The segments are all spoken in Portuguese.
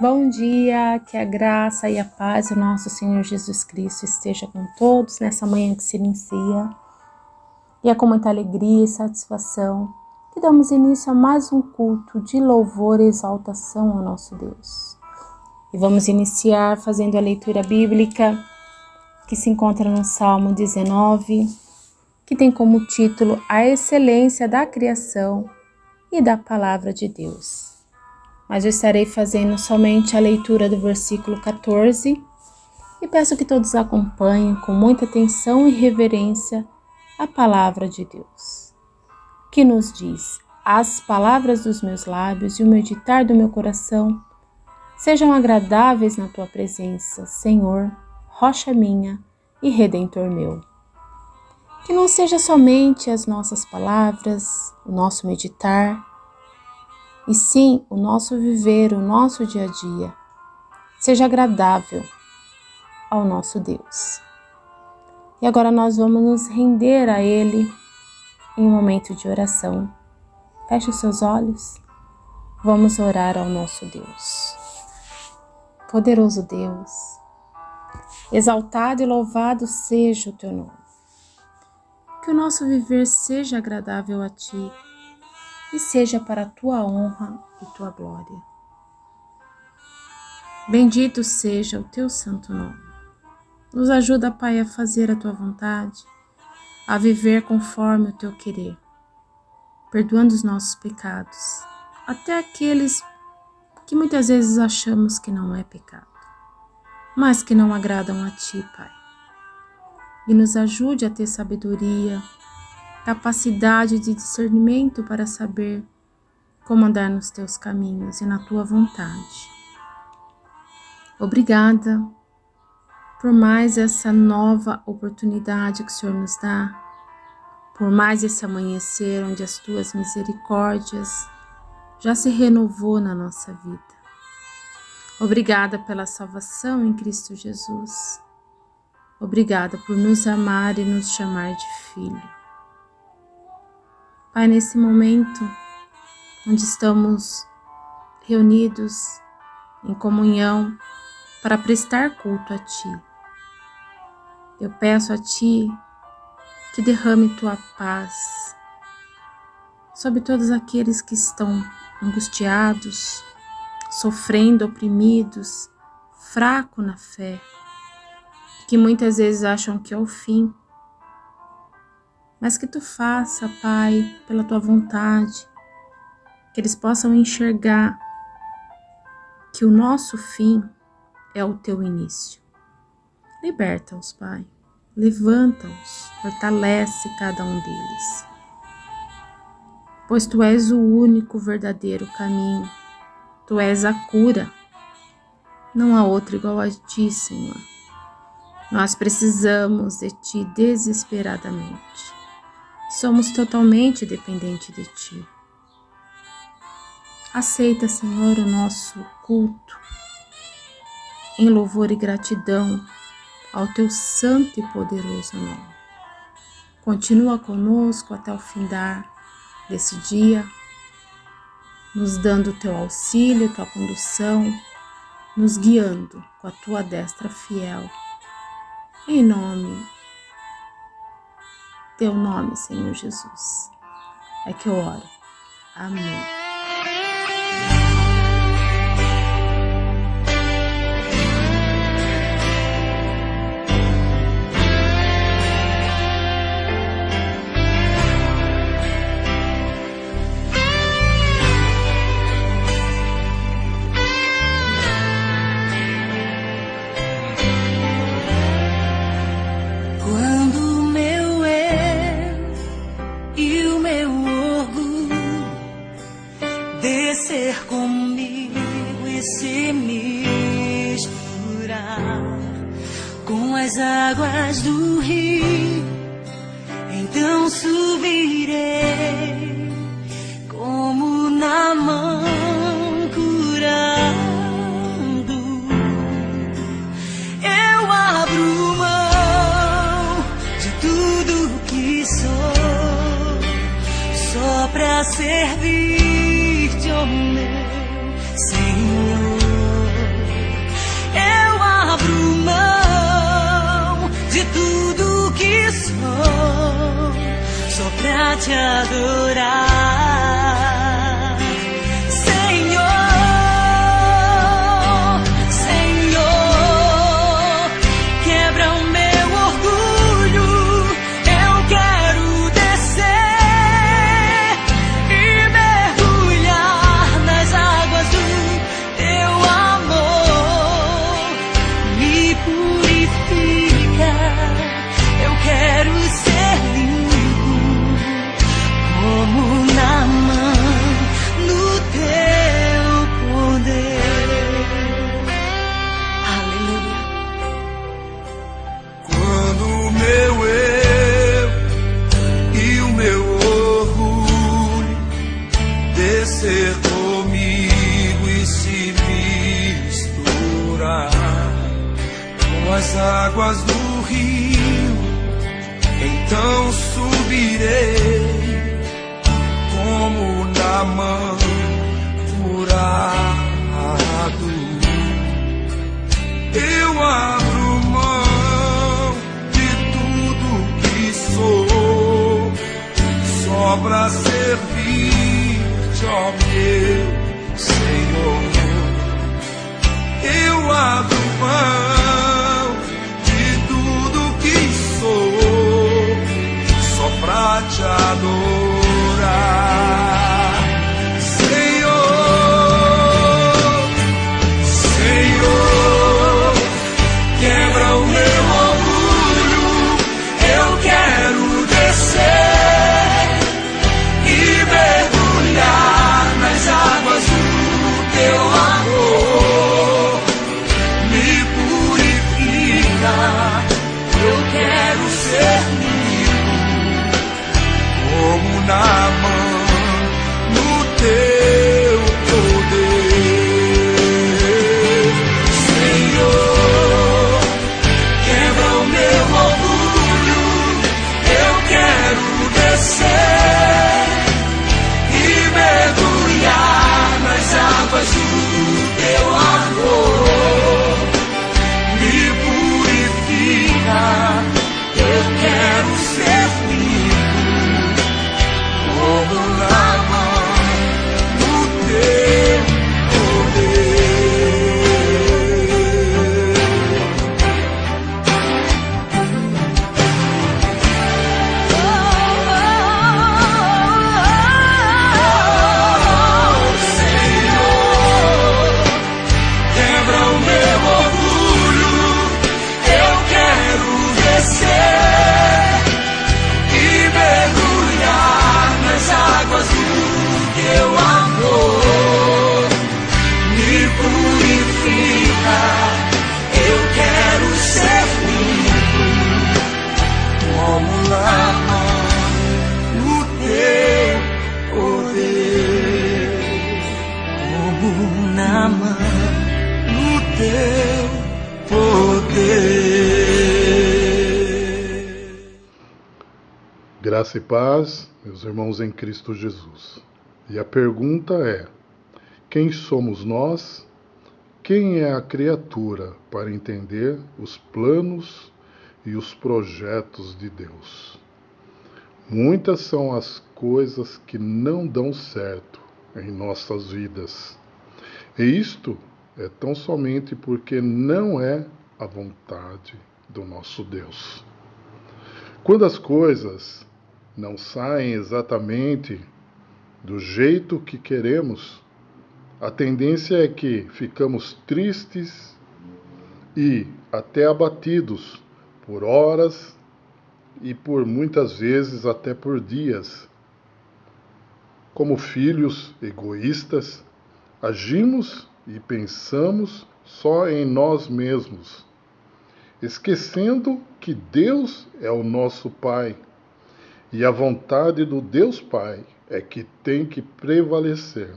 Bom dia, que a graça e a paz do nosso Senhor Jesus Cristo esteja com todos nessa manhã que se inicia. E é com muita alegria e satisfação que damos início a mais um culto de louvor e exaltação ao nosso Deus. E vamos iniciar fazendo a leitura bíblica que se encontra no Salmo 19, que tem como título A Excelência da Criação e da Palavra de Deus. Mas eu estarei fazendo somente a leitura do versículo 14 e peço que todos acompanhem com muita atenção e reverência a palavra de Deus, que nos diz: as palavras dos meus lábios e o meditar do meu coração sejam agradáveis na tua presença, Senhor, rocha minha e redentor meu. Que não seja somente as nossas palavras, o nosso meditar, e sim o nosso viver, o nosso dia a dia, seja agradável ao nosso Deus. E agora nós vamos nos render a Ele em um momento de oração. Feche os seus olhos, vamos orar ao nosso Deus. Poderoso Deus, exaltado e louvado seja o teu nome. Que o nosso viver seja agradável a Ti, e seja para a tua honra e tua glória. Bendito seja o teu santo nome. Nos ajuda, Pai, a fazer a tua vontade, a viver conforme o teu querer, perdoando os nossos pecados, até aqueles que muitas vezes achamos que não é pecado, mas que não agradam a Ti, Pai. E nos ajude a ter sabedoria, capacidade de discernimento para saber como andar nos teus caminhos e na tua vontade. Obrigada por mais essa nova oportunidade que o Senhor nos dá, por mais esse amanhecer onde as tuas misericórdias já se renovou na nossa vida. Obrigada pela salvação em Cristo Jesus. Obrigada por nos amar e nos chamar de filho. Pai, nesse momento onde estamos reunidos em comunhão para prestar culto a Ti, eu peço a Ti que derrame Tua paz sobre todos aqueles que estão angustiados, sofrendo, oprimidos, fracos na fé, que muitas vezes acham que é o fim. Mas que Tu faça, Pai, pela Tua vontade, que eles possam enxergar que o nosso fim é o Teu início. Liberta-os, Pai, levanta-os, fortalece cada um deles. Pois Tu és o único verdadeiro caminho, Tu és a cura, não há outro igual a Ti, Senhor. Nós precisamos de Ti desesperadamente. Somos totalmente dependentes de Ti. Aceita, Senhor, o nosso culto em louvor e gratidão ao Teu santo e poderoso nome. Continua conosco até o findar desse dia, nos dando o Teu auxílio, Tua condução, nos guiando com a Tua destra fiel. Em nome Teu nome, Senhor Jesus, é que eu oro. Amém. Descer comigo e se misturar com as águas do rio, então subirei como na mão curando. Eu abro mão de tudo que sou, só pra servir-te, ó meu Senhor. pra te adorar. Senhor, Senhor, quebra o meu orgulho. Eu quero descer e mergulhar nas águas do teu amor. Me purifica, eu quero ser limpo como Naamã no teu poder. Aleluia. Quando o meu eu e o meu orgulho descer comigo e se misturar com as águas do rio, então subirei como Naamã curado. Eu abro mão de tudo que sou, só pra servir-te, ó meu Senhor. Eu abro mão de tudo que sou, só pra te adorar. Senhor, Senhor, quebra o meu orgulho. Eu quero descer e mergulhar nas águas do teu amor. Me purifica, eu quero ser limpo como Naamã no teu poder. Senhor, quebra o meu orgulho. Eu quero descer e mergulhar nas águas do teu amor. Me purifica, eu quero ser limpo como Naamã no teu poder. Senhor, quebra o meu orgulho. Eu quero descer e mergulhar nas águas do teu amor. Me purifica, eu quero ser limpo como Naamã no teu poder. Como Naamã no teu poder. Graça e paz, meus irmãos em Cristo Jesus. E a pergunta é: quem somos nós? Quem é a criatura para entender os planos e os projetos de Deus? Muitas são as coisas que não dão certo em nossas vidas. E isto é tão somente porque não é a vontade do nosso Deus. Quando as coisas não saem exatamente do jeito que queremos, a tendência é que ficamos tristes e até abatidos por horas e por muitas vezes até por dias. Como filhos egoístas, agimos e pensamos só em nós mesmos, esquecendo que Deus é o nosso Pai e a vontade do Deus Pai é que tem que prevalecer,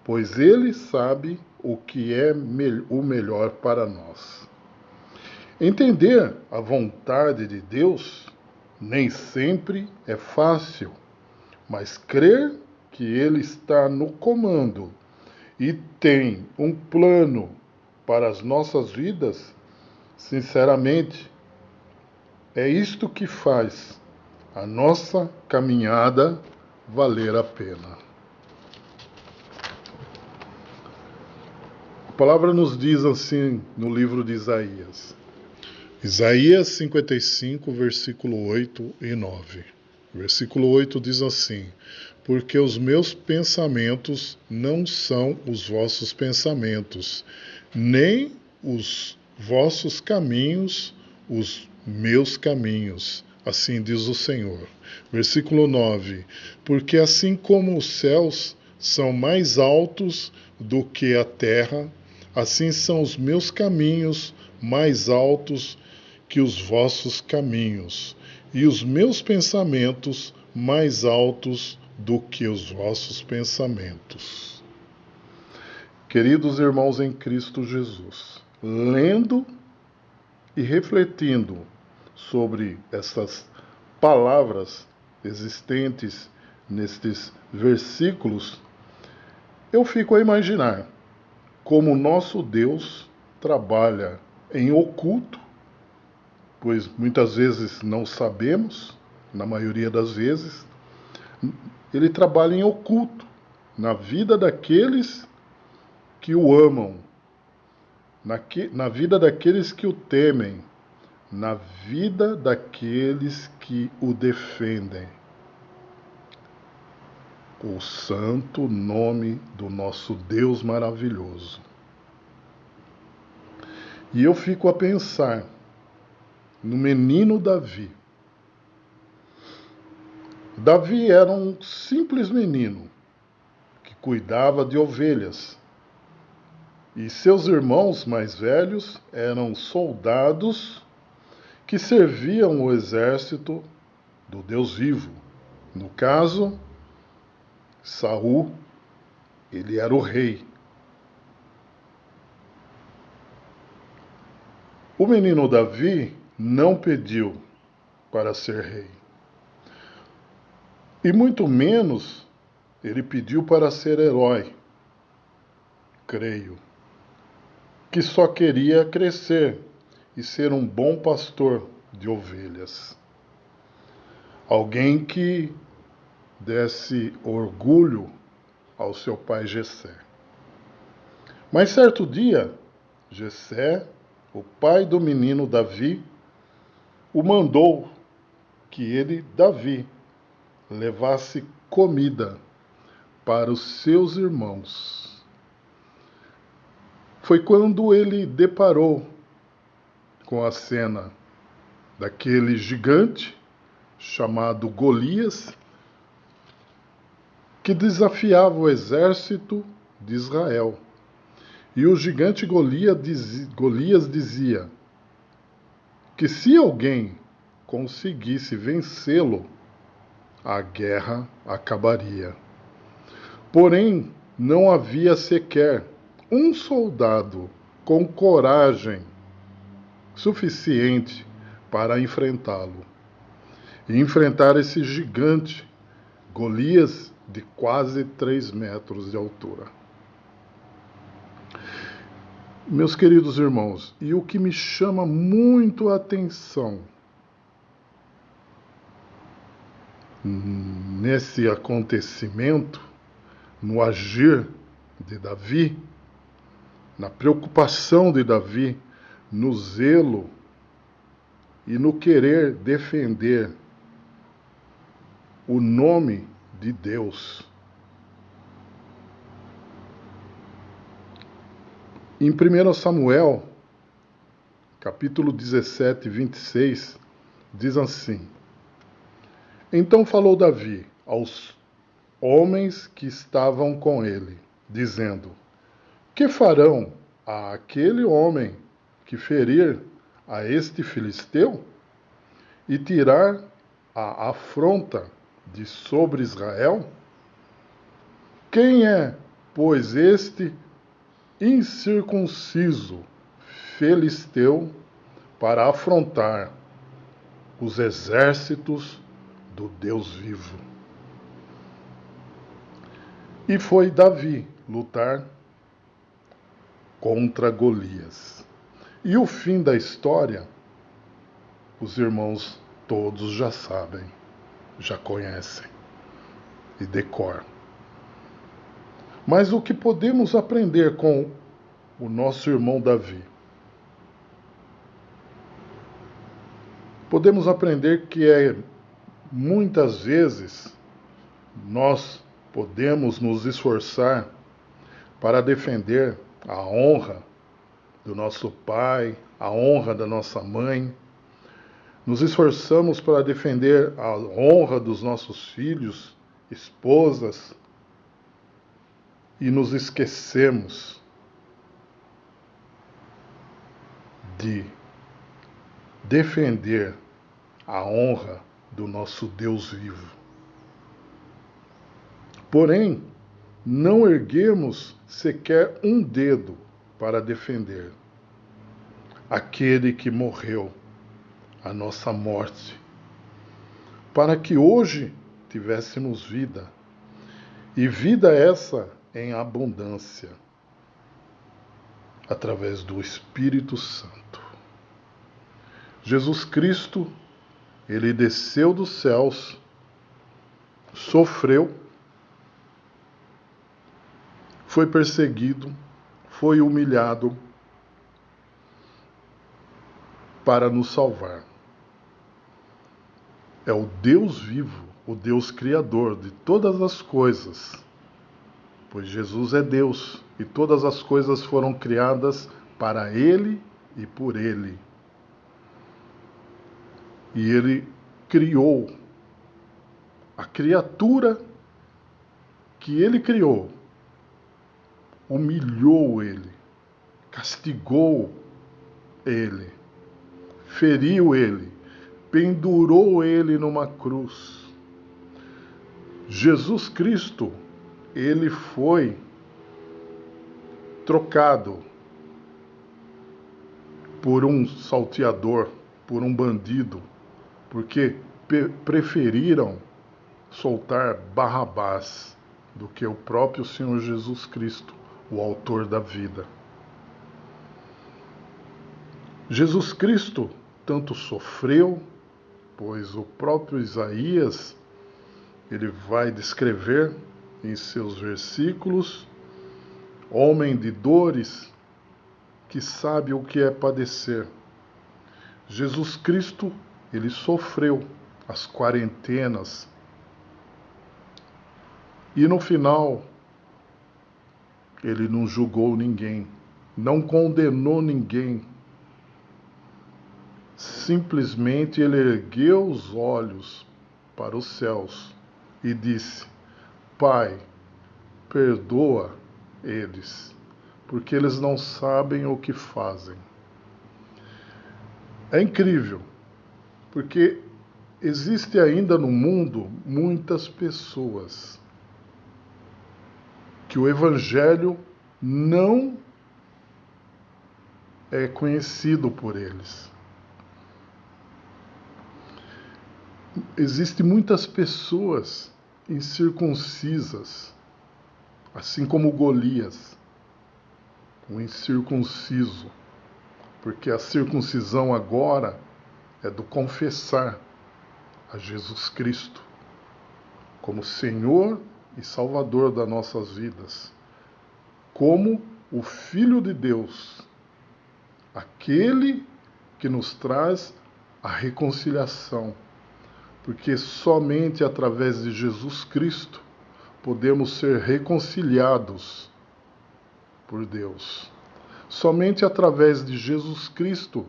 pois Ele sabe o que é o melhor para nós. Entender a vontade de Deus nem sempre é fácil, mas crer que Ele está no comando e tem um plano para as nossas vidas, sinceramente, é isto que faz a nossa caminhada valer a pena. A palavra nos diz assim no livro de Isaías. Isaías 55, versículo 8 e 9. Versículo 8 diz assim: porque os meus pensamentos não são os vossos pensamentos, nem os vossos caminhos os meus caminhos. Assim diz o Senhor. Versículo 9. Porque assim como os céus são mais altos do que a terra, assim são os meus caminhos mais altos que os vossos caminhos, e os meus pensamentos mais altos do que os vossos pensamentos. Queridos irmãos em Cristo Jesus, lendo e refletindo sobre essas palavras existentes nestes versículos, eu fico a imaginar como nosso Deus trabalha em oculto, pois muitas vezes não sabemos, na maioria das vezes, ele trabalha em oculto na vida daqueles que o amam, na vida daqueles que o temem, na vida daqueles que o defendem. O santo nome do nosso Deus maravilhoso. E eu fico a pensar no menino Davi. Davi era um simples menino que cuidava de ovelhas. E seus irmãos mais velhos eram soldados que serviam o exército do Deus vivo. No caso, Saul, ele era o rei. O menino Davi não pediu para ser rei. E muito menos ele pediu para ser herói, creio, que só queria crescer e ser um bom pastor de ovelhas. Alguém que desse orgulho ao seu pai Jessé. Mas certo dia, Jessé, o pai do menino Davi, o mandou que ele, Davi, levasse comida para os seus irmãos. Foi quando ele deparou com a cena daquele gigante chamado Golias, que desafiava o exército de Israel. E o gigante Golias dizia que se alguém conseguisse vencê-lo, a guerra acabaria. Porém, não havia sequer um soldado com coragem suficiente para enfrentá-lo. E enfrentar esse gigante, Golias, de quase 3 metros de altura. Meus queridos irmãos, e o que me chama muito a atenção nesse acontecimento, no agir de Davi, na preocupação de Davi, no zelo e no querer defender o nome de Deus. Em 1 Samuel, capítulo 17, 26, diz assim: então falou Davi aos homens que estavam com ele, dizendo: que farão a aquele homem que ferir a este filisteu e tirar a afronta de sobre Israel? Quem é, pois, este incircunciso filisteu para afrontar os exércitos do Deus vivo? E foi Davi lutar contra Golias. E o fim da história, os irmãos todos já sabem. já conhecem e decoram. Mas o que podemos aprender com o nosso irmão Davi? Podemos aprender que muitas vezes nós podemos nos esforçar para defender a honra do nosso pai, a honra da nossa mãe. Nos esforçamos para defender a honra dos nossos filhos, esposas, e nos esquecemos de defender a honra do nosso Deus vivo. Porém, não erguemos sequer um dedo para defender aquele que morreu a nossa morte, para que hoje tivéssemos vida, e vida essa em abundância, através do Espírito Santo. Jesus Cristo, ele desceu dos céus, sofreu, foi perseguido, foi humilhado para nos salvar. É o Deus vivo, o Deus criador de todas as coisas, pois Jesus é Deus e todas as coisas foram criadas para Ele e por Ele. E Ele criou a criatura que Ele criou, humilhou Ele, castigou Ele, feriu Ele, pendurou Ele numa cruz. Jesus Cristo, Ele foi trocado por um salteador, por um bandido, porque preferiram soltar Barrabás do que o próprio Senhor Jesus Cristo, o autor da vida. Jesus Cristo tanto sofreu, pois o próprio Isaías, ele vai descrever em seus versículos, homem de dores, que sabe o que é padecer. Jesus Cristo, ele sofreu as quarentenas, e no final, ele não julgou ninguém, não condenou ninguém. Simplesmente ele ergueu os olhos para os céus e disse: Pai, perdoa eles, porque eles não sabem o que fazem. É incrível, porque existe ainda no mundo muitas pessoas que o Evangelho não é conhecido por eles. Existem muitas pessoas incircuncisas, assim como Golias, o incircunciso, porque a circuncisão agora é do confessar a Jesus Cristo como Senhor e Salvador das nossas vidas, como o Filho de Deus, aquele que nos traz a reconciliação, porque somente através de Jesus Cristo podemos ser reconciliados por Deus. Somente através de Jesus Cristo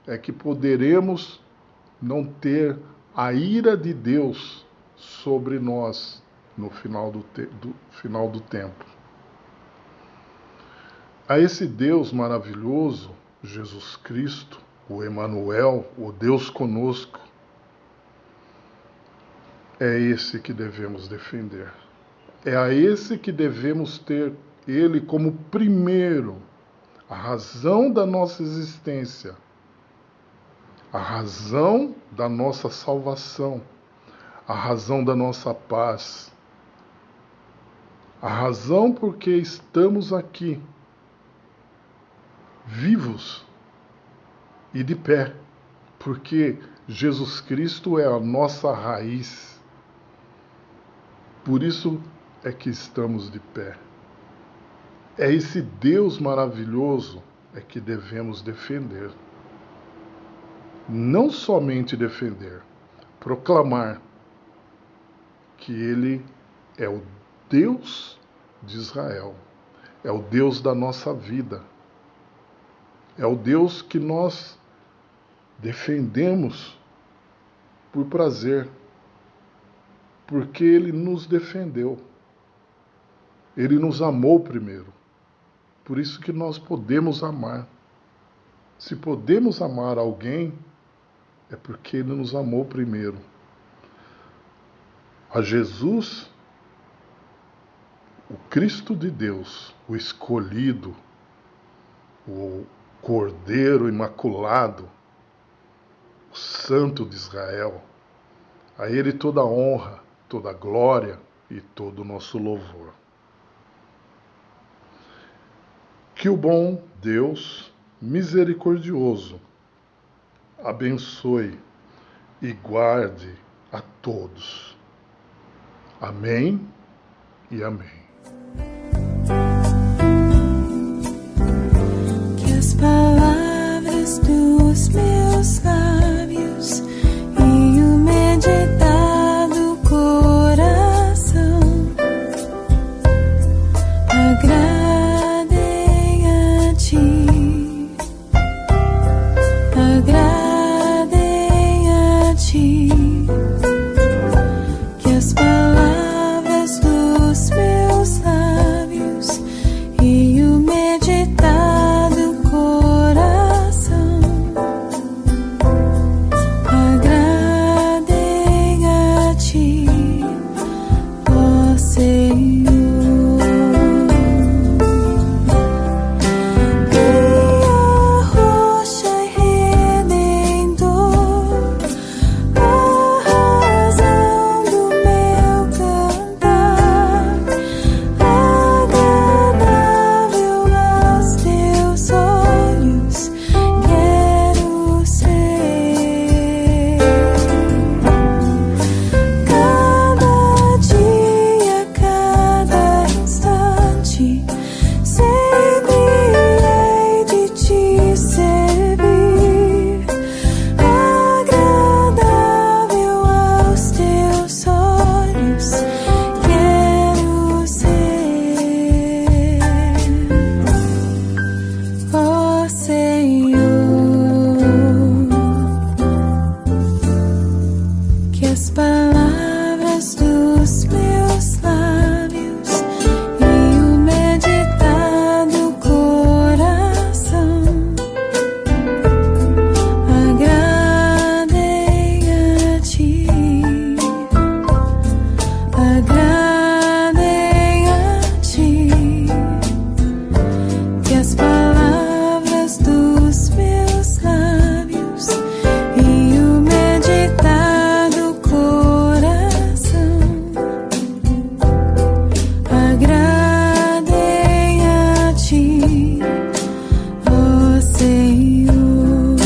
é que poderemos não ter a ira de Deus sobre nós no final do tempo. A esse Deus maravilhoso, Jesus Cristo, o Emanuel, o Deus conosco, é esse que devemos defender. É a esse que devemos ter ele como primeiro, a razão da nossa existência, a razão da nossa salvação, a razão da nossa paz, a razão por que estamos aqui, vivos e de pé, porque Jesus Cristo é a nossa raiz, Por isso é que estamos de pé. É esse Deus maravilhoso é que devemos defender. Não somente defender, proclamar que Ele é o Deus de Israel, é o Deus da nossa vida, é o Deus que nós defendemos por prazer, porque Ele nos defendeu, Ele nos amou primeiro, por isso que nós podemos amar. Se podemos amar alguém, é porque Ele nos amou primeiro. A Jesus, o Cristo de Deus, o escolhido, o Cordeiro Imaculado, o Santo de Israel, a Ele toda a honra, toda a glória e todo o nosso louvor. Que o bom Deus misericordioso abençoe e guarde a todos. Amém e amém. Que as palavras dos meus lábios e o meditar do coração agradem a Ti, agradem a Ti. Que as palavras dos meus lábios e o meditar do coração agradem a Ti, ó Senhor. Minha rocha e redentor, a razão do meu cantar, agradável aos Teus olhos, quero ser. Cada dia, cada instante, sempre hei de Te servir, agradável aos Teus olhos, quero ser, ó Senhor. Que as palavras dos meus lábios e o meditar do coração agradem a Ti, agradem a Ti. Que as palavras dos meus lábios e o meditar do coração agradem a Ti, ó Senhor.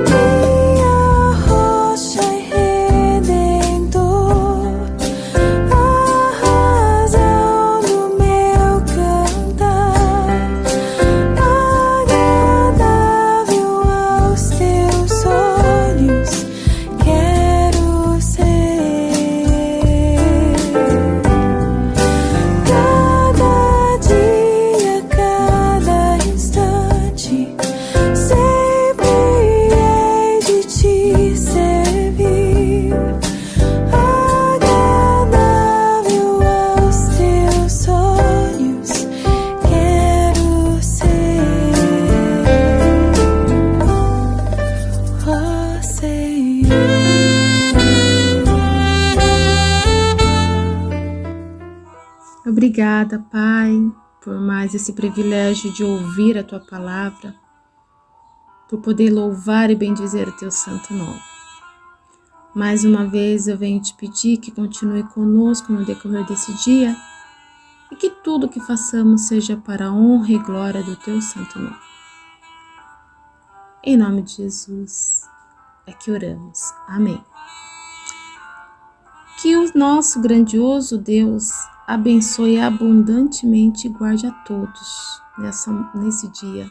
Minha rocha e redentor, a razão do meu cantar, agradável aos Teus olhos, quero ser. Cada dia, cada instante, sempre hei de Te servir, agradável aos Teus olhos, quero ser, ó Senhor. Obrigada, Pai, por mais esse privilégio de ouvir a Tua palavra, por poder louvar e bendizer o Teu santo nome. Mais uma vez eu venho te pedir que continue conosco no decorrer desse dia e que tudo que façamos seja para a honra e glória do Teu santo nome. Em nome de Jesus é que oramos. Amém. Que o nosso grandioso Deus abençoe abundantemente e guarde a todos nesse dia.